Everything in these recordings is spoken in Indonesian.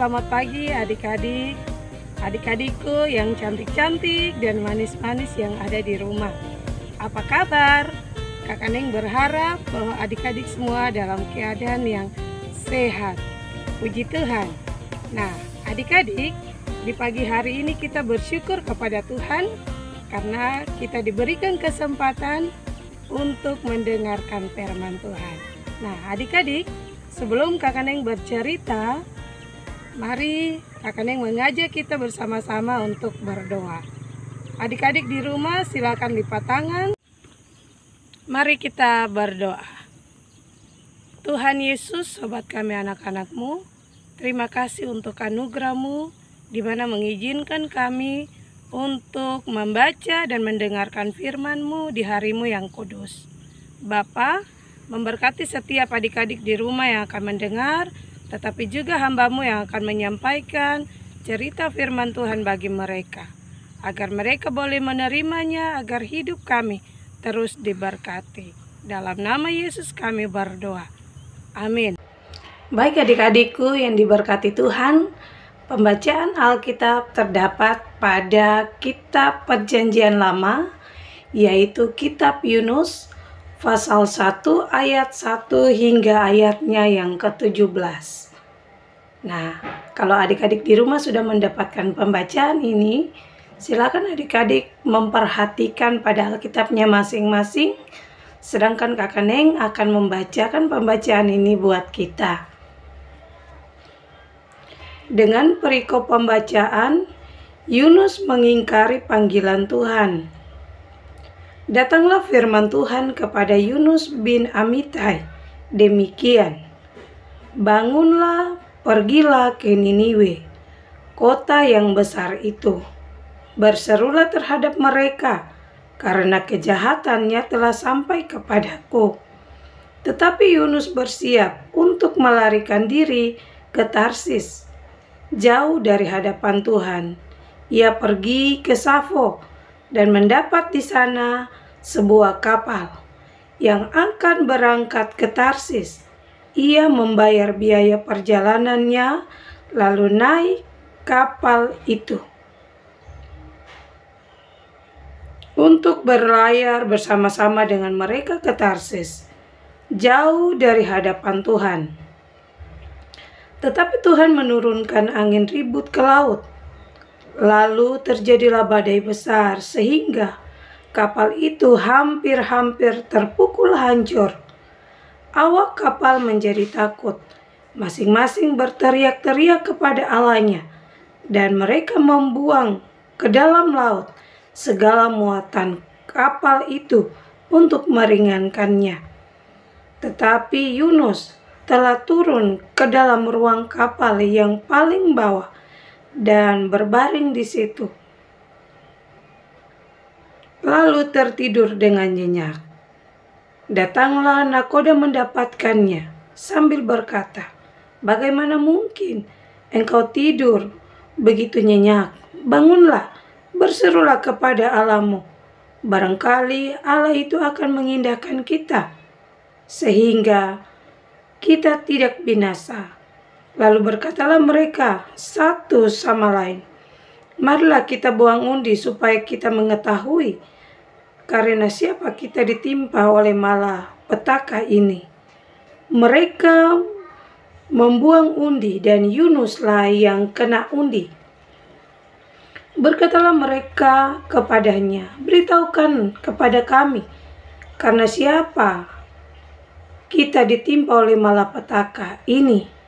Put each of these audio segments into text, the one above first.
selamat pagi adik-adik, adik-adikku yang cantik-cantik dan manis-manis yang ada di rumah. Apa kabar? Kakak Neng berharap bahwa adik-adik semua dalam keadaan yang sehat. Puji Tuhan. Nah, adik-adik, di pagi hari ini kita bersyukur kepada Tuhan karena kita diberikan kesempatan untuk mendengarkan firman Tuhan. Nah, adik-adik, sebelum Kakak Neng bercerita, mari Kakak Neng mengajak kita bersama-sama untuk berdoa. Adik-adik di rumah silakan lipat tangan. Mari kita berdoa. Tuhan Yesus, sobat kami anak-anak-Mu, terima kasih untuk anugerah-Mu di mana mengizinkan kami untuk membaca dan mendengarkan firman-Mu di hari-Mu yang kudus. Bapa, memberkati setiap adik-adik di rumah yang akan mendengar, tetapi juga hamba-Mu yang akan menyampaikan cerita firman Tuhan bagi mereka, agar mereka boleh menerimanya, agar hidup kami terus diberkati. Dalam nama Yesus kami berdoa. Amin. Baik adik-adikku yang diberkati Tuhan, pembacaan Alkitab terdapat pada kitab Perjanjian Lama, yaitu kitab Yunus, pasal 1 ayat 1 hingga ayatnya yang ke-17. Nah, kalau adik-adik di rumah sudah mendapatkan pembacaan ini, silakan adik-adik memperhatikan pada Alkitabnya masing-masing, sedangkan Kakak Neng akan membacakan pembacaan ini buat kita. Dengan perikop pembacaan, Yunus mengingkari panggilan Tuhan. Datanglah firman Tuhan kepada Yunus bin Amittai, demikian, bangunlah, pergilah ke Niniwe, kota yang besar itu. Berserulah terhadap mereka, karena kejahatannya telah sampai kepadaku. Tetapi Yunus bersiap untuk melarikan diri ke Tarsis, jauh dari hadapan Tuhan. Ia pergi ke Safo dan mendapat di sana sebuah kapal yang akan berangkat ke Tarsis. Ia membayar biaya perjalanannya, lalu naik kapal itu untuk berlayar bersama-sama dengan mereka ke Tarsis, jauh dari hadapan Tuhan. Tetapi Tuhan menurunkan angin ribut ke laut. Lalu terjadilah badai besar sehingga kapal itu hampir-hampir terpukul hancur. Awak kapal menjadi takut, masing-masing berteriak-teriak kepada Allahnya, dan mereka membuang ke dalam laut segala muatan kapal itu untuk meringankannya. Tetapi Yunus telah turun ke dalam ruang kapal yang paling bawah dan berbaring di situ, lalu tertidur dengan nyenyak. Datanglah nakoda mendapatkannya sambil berkata, bagaimana mungkin engkau tidur begitu nyenyak? Bangunlah, berserulah kepada Allahmu. Barangkali Allah itu akan mengindahkan kita, sehingga kita tidak binasa. Lalu berkatalah mereka satu sama lain, marilah kita buang undi supaya kita mengetahui karena siapa kita ditimpa oleh malapetaka ini. Mereka membuang undi dan Yunuslah yang kena undi. Berkatalah mereka kepadanya, beritahukan kepada kami, karena siapa kita ditimpa oleh malapetaka ini.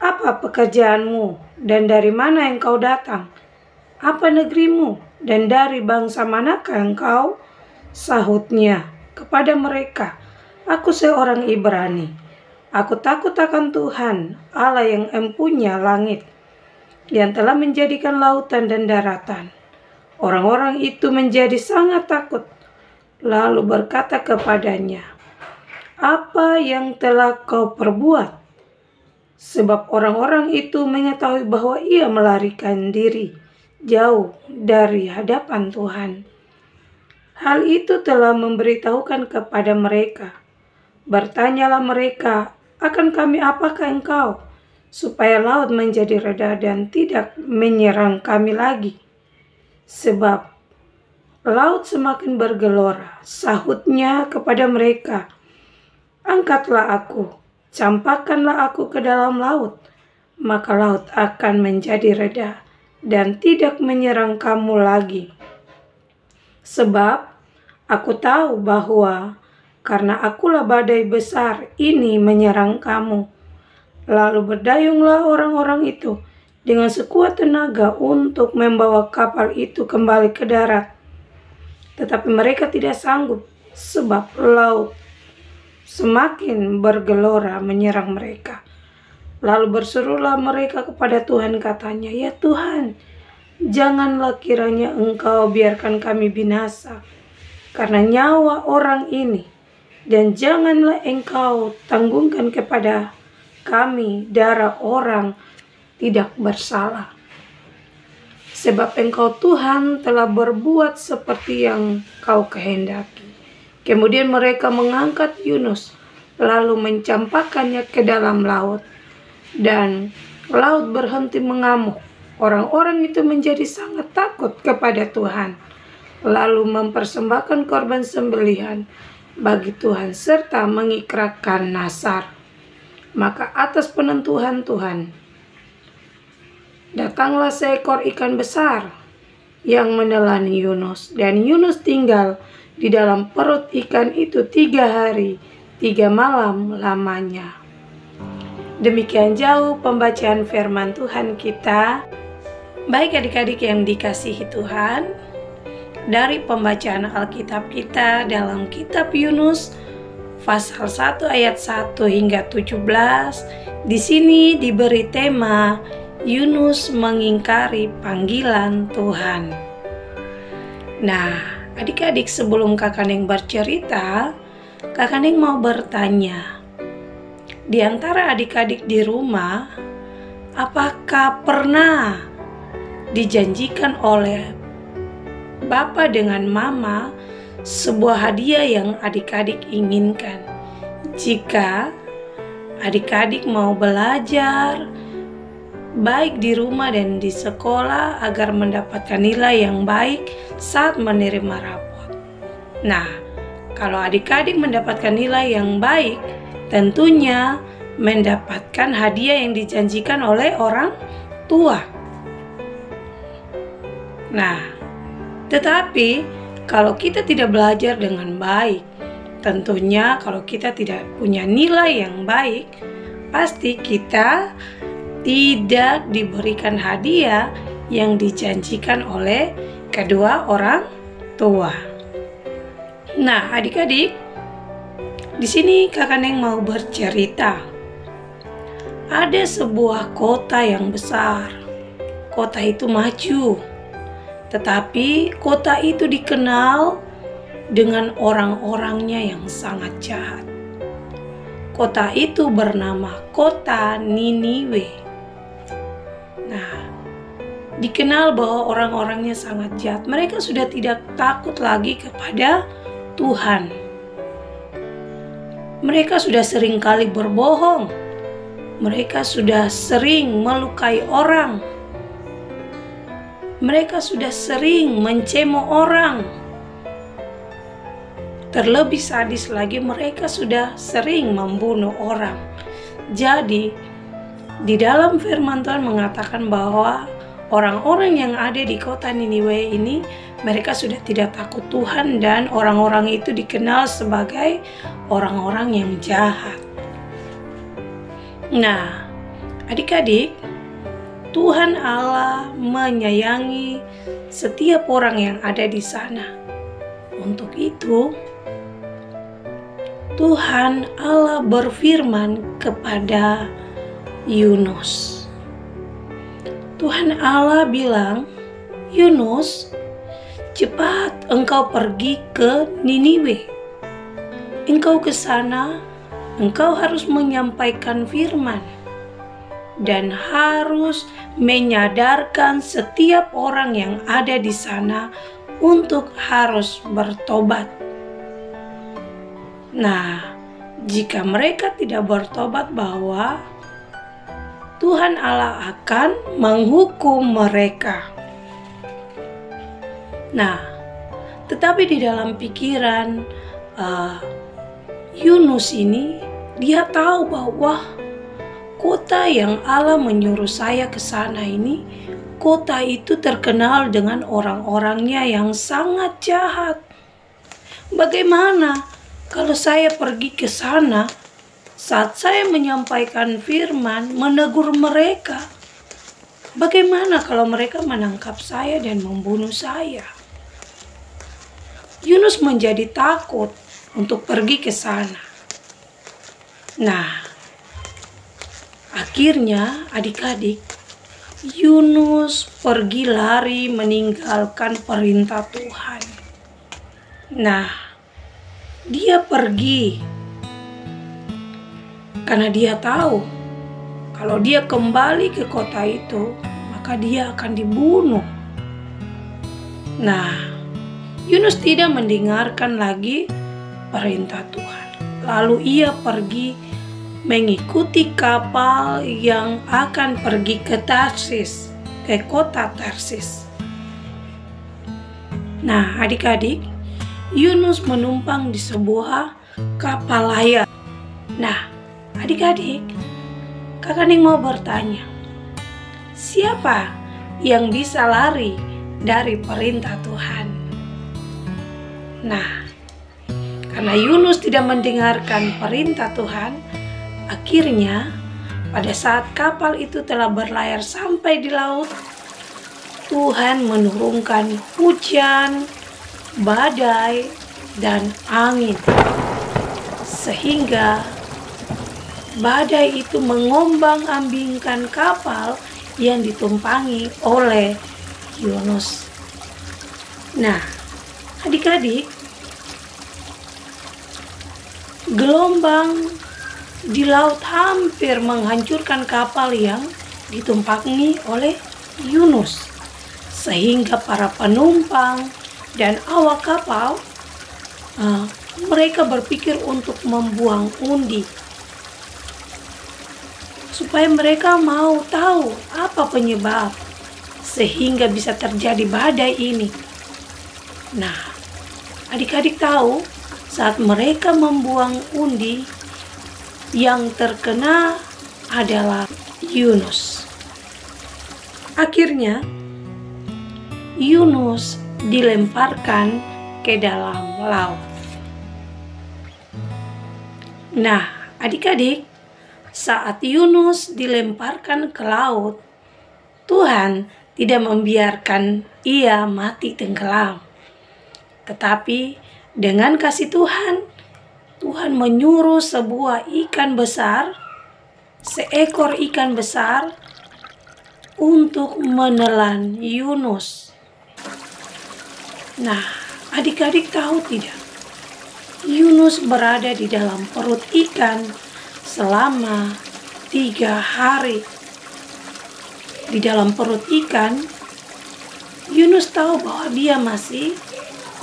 Apa pekerjaanmu dan dari mana engkau datang? Apa negerimu dan dari bangsa manakah engkau? Sahutnya kepada mereka, aku seorang Ibrani. Aku takut akan Tuhan, Allah yang empunya langit, yang telah menjadikan lautan dan daratan. Orang-orang itu menjadi sangat takut, lalu berkata kepadanya, apa yang telah kau perbuat? Sebab orang-orang itu mengetahui bahwa ia melarikan diri jauh dari hadapan Tuhan. Hal itu telah memberitahukan kepada mereka. Bertanyalah mereka, akan kami apakah engkau? supaya laut menjadi reda dan tidak menyerang kami lagi. Sebab laut semakin bergelora, sahutnya kepada mereka, angkatlah aku, campakkanlah aku ke dalam laut, maka laut akan menjadi reda dan tidak menyerang kamu lagi. Sebab aku tahu bahwa karena akulah badai besar ini menyerang kamu. Lalu berdayunglah orang-orang itu dengan sekuat tenaga untuk membawa kapal itu kembali ke darat. Tetapi mereka tidak sanggup, sebab laut semakin bergelora menyerang mereka. Lalu berserulah mereka kepada Tuhan, katanya, "Ya Tuhan, janganlah kiranya Engkau biarkan kami binasa karena nyawa orang ini, dan janganlah Engkau tanggungkan kepada kami darah orang tidak bersalah. Sebab Engkau Tuhan telah berbuat seperti yang Kau kehendaki." Kemudian mereka mengangkat Yunus, lalu mencampakkannya ke dalam laut, dan laut berhenti mengamuk. Orang-orang itu menjadi sangat takut kepada Tuhan, lalu mempersembahkan korban sembelihan bagi Tuhan serta mengikrarkan nazar. Maka atas penentuan Tuhan, datanglah seekor ikan besar yang menelan Yunus, dan Yunus tinggal di dalam perut ikan itu 3 hari 3 malam lamanya. Demikian jauh pembacaan firman Tuhan kita. Baik adik-adik yang dikasihi Tuhan, dari pembacaan Alkitab kita dalam kitab Yunus pasal 1 ayat 1 hingga 17, di sini diberi tema Yunus mengingkari panggilan Tuhan. Nah, adik-adik, sebelum Kakak Neng bercerita, Kakak Neng mau bertanya, di antara adik-adik di rumah, apakah pernah dijanjikan oleh Bapak dengan Mama sebuah hadiah yang adik-adik inginkan? Jika adik-adik mau belajar baik di rumah dan di sekolah agar mendapatkan nilai yang baik saat menerima rapor. Nah, kalau adik-adik mendapatkan nilai yang baik, tentunya mendapatkan hadiah yang dijanjikan oleh orang tua. Nah, tetapi kalau kita tidak belajar dengan baik, tentunya kalau kita tidak punya nilai yang baik, pasti kita tidak diberikan hadiah yang dijanjikan oleh kedua orang tua. Nah, adik-adik, di sini Kakak Neng mau bercerita. Ada sebuah kota yang besar. Kota itu maju. Tetapi kota itu dikenal dengan orang-orangnya yang sangat jahat. Kota itu bernama kota Niniwe. Nah, dikenal bahwa orang-orangnya sangat jahat. Mereka sudah tidak takut lagi kepada Tuhan. Mereka sudah sering kali berbohong. Mereka sudah sering melukai orang. Mereka sudah sering mencemooh orang. Terlebih sadis lagi, mereka sudah sering membunuh orang. Jadi, di dalam firman Tuhan mengatakan bahwa orang-orang yang ada di kota Niniwe ini, mereka sudah tidak takut Tuhan, dan orang-orang itu dikenal sebagai orang-orang yang jahat. Nah, adik-adik, Tuhan Allah menyayangi setiap orang yang ada di sana. Untuk itu, Tuhan Allah berfirman kepada Yunus. Tuhan Allah bilang, "Yunus, cepat engkau pergi ke Niniwe. Engkau ke sana, engkau harus menyampaikan firman dan harus menyadarkan setiap orang yang ada di sana untuk harus bertobat. Nah, jika mereka tidak bertobat, bahwa Tuhan Allah akan menghukum mereka. Nah, tetapi di dalam pikiran Yunus ini, dia tahu bahwa kota yang Allah menyuruh saya ke sana ini, kota itu terkenal dengan orang-orangnya yang sangat jahat. Bagaimana kalau saya pergi ke sana, saat saya menyampaikan firman, menegur mereka? Bagaimana kalau mereka menangkap saya dan membunuh saya? Yunus menjadi takut untuk pergi ke sana. Nah, akhirnya adik-adik, Yunus pergi lari meninggalkan perintah Tuhan. Nah, dia pergi karena dia tahu kalau dia kembali ke kota itu, maka dia akan dibunuh. Nah, Yunus tidak mendengarkan lagi perintah Tuhan. Lalu ia pergi mengikuti kapal yang akan pergi ke Tarsis, ke kota Tarsis. Nah, adik-adik, Yunus menumpang di sebuah kapal layar. Nah, adik-adik, Kakak Ning mau bertanya, siapa yang bisa lari dari perintah Tuhan? Nah, karena Yunus tidak mendengarkan perintah Tuhan, akhirnya pada saat kapal itu telah berlayar sampai di laut, Tuhan menurunkan hujan, badai, dan angin. Sehingga badai itu mengombang-ambingkan kapal yang ditumpangi oleh Yunus. Nah, adik-adik, gelombang di laut hampir menghancurkan kapal yang ditumpangi oleh Yunus, sehingga para penumpang dan awak kapal mereka berpikir untuk membuang undi supaya mereka mau tahu apa penyebab sehingga bisa terjadi badai ini. Nah, adik-adik tahu saat mereka membuang undi, yang terkena adalah Yunus. Akhirnya Yunus dilemparkan ke dalam laut. Nah, adik-adik, saat Yunus dilemparkan ke laut, Tuhan tidak membiarkan ia mati tenggelam. Tetapi dengan kasih Tuhan, Tuhan menyuruh sebuah ikan besar, seekor ikan besar, untuk menelan Yunus. Nah, adik-adik tahu tidak? Yunus berada di dalam perut ikan selama 3 hari. Di dalam perut ikan, Yunus tahu bahwa dia masih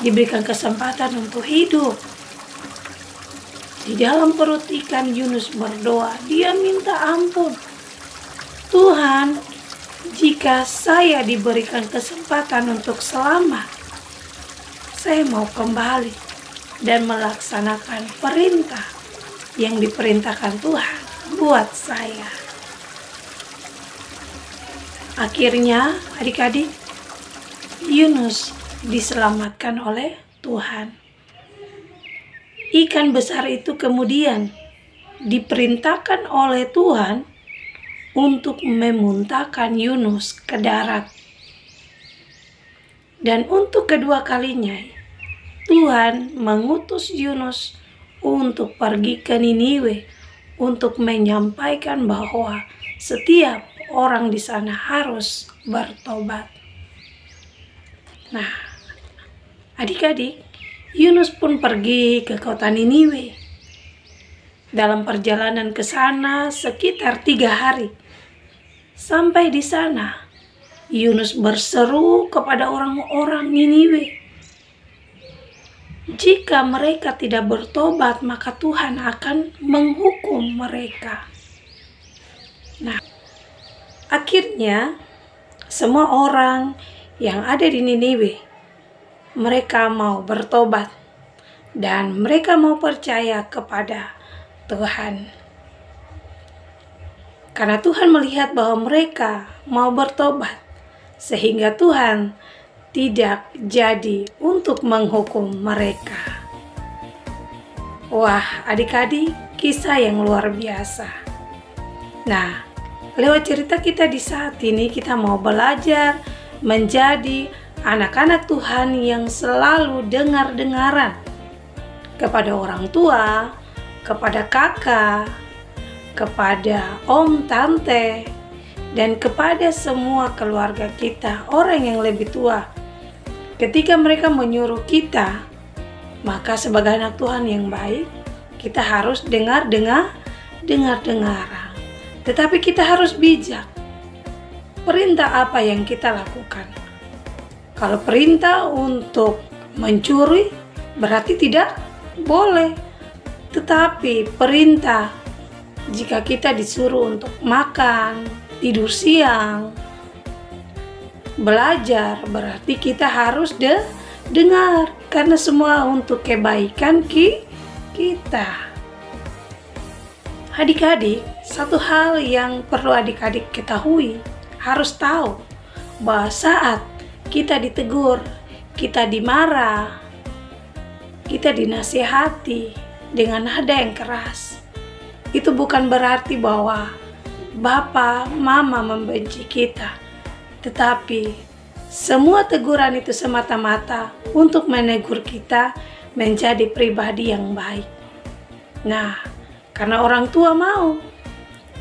diberikan kesempatan untuk hidup. Di dalam perut ikan, Yunus berdoa, dia minta ampun. Tuhan, jika saya diberikan kesempatan untuk selamat, saya mau kembali dan melaksanakan perintah yang diperintahkan Tuhan buat saya. Akhirnya, adik-adik, Yunus diselamatkan oleh Tuhan. Ikan besar itu kemudian diperintahkan oleh Tuhan untuk memuntahkan Yunus ke darat. Dan untuk kedua kalinya, Tuhan mengutus Yunus untuk pergi ke Niniwe untuk menyampaikan bahwa setiap orang di sana harus bertobat. Nah, adik-adik, Yunus pun pergi ke kota Niniwe. Dalam perjalanan ke sana sekitar 3 hari. Sampai di sana, Yunus berseru kepada orang-orang Niniwe, jika mereka tidak bertobat, maka Tuhan akan menghukum mereka. Nah, Akhirnya, semua orang yang ada di Niniwe, mereka mau bertobat dan mereka mau percaya kepada Tuhan. Karena Tuhan melihat bahwa mereka mau bertobat, sehingga Tuhan tidak jadi untuk menghukum mereka. Wah, adik-adik, kisah yang luar biasa. Nah, lewat cerita kita di saat ini, kita mau belajar menjadi anak-anak Tuhan yang selalu dengar-dengaran kepada orang tua, kepada kakak, kepada om, tante, dan kepada semua keluarga kita, orang yang lebih tua. Ketika mereka menyuruh kita, maka sebagai anak Tuhan yang baik, kita harus dengar-dengaran. Tetapi kita harus bijak. Perintah apa yang kita lakukan? Kalau perintah untuk mencuri, berarti tidak boleh. Tetapi perintah jika kita disuruh untuk makan, tidur siang, belajar, berarti kita harus dengar, karena semua untuk kebaikan kita. Adik-adik, satu hal yang perlu adik-adik ketahui, harus tahu bahwa saat kita ditegur, kita dimarah, kita dinasihati dengan nada yang keras, itu bukan berarti bahwa Bapa, Mama membenci kita, tetapi semua teguran itu semata-mata untuk menegur kita menjadi pribadi yang baik. Nah, karena orang tua mau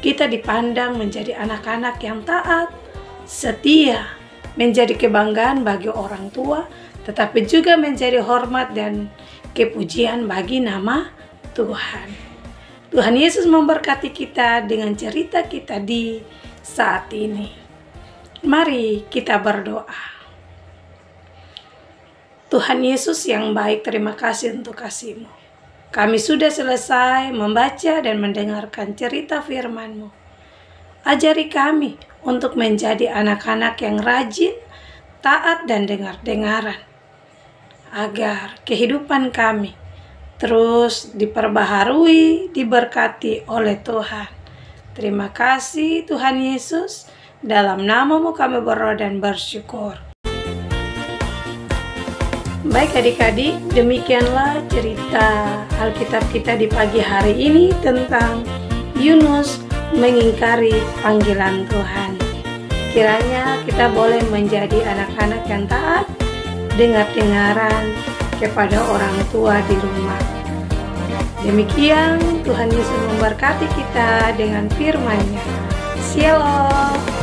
kita dipandang menjadi anak-anak yang taat, setia, menjadi kebanggaan bagi orang tua, tetapi juga menjadi hormat dan kepujian bagi nama Tuhan. Tuhan Yesus memberkati kita dengan cerita kita di saat ini. Mari kita berdoa. Tuhan Yesus yang baik, terima kasih untuk kasih-Mu. Kami sudah selesai membaca dan mendengarkan cerita firman-Mu. Ajari kami untuk menjadi anak-anak yang rajin, taat dan dengar-dengaran, agar kehidupan kami terus diperbaharui, diberkati oleh Tuhan. Terima kasih Tuhan Yesus. Dalam nama-Mu kami berdoa dan bersyukur. Baik adik-adik, demikianlah cerita Alkitab kita di pagi hari ini tentang Yunus mengingkari panggilan Tuhan. Kiranya kita boleh menjadi anak-anak yang taat, dengar-dengaran kepada orang tua di rumah. Demikian Tuhan Yesus memberkati kita dengan firman-Nya. Shalom.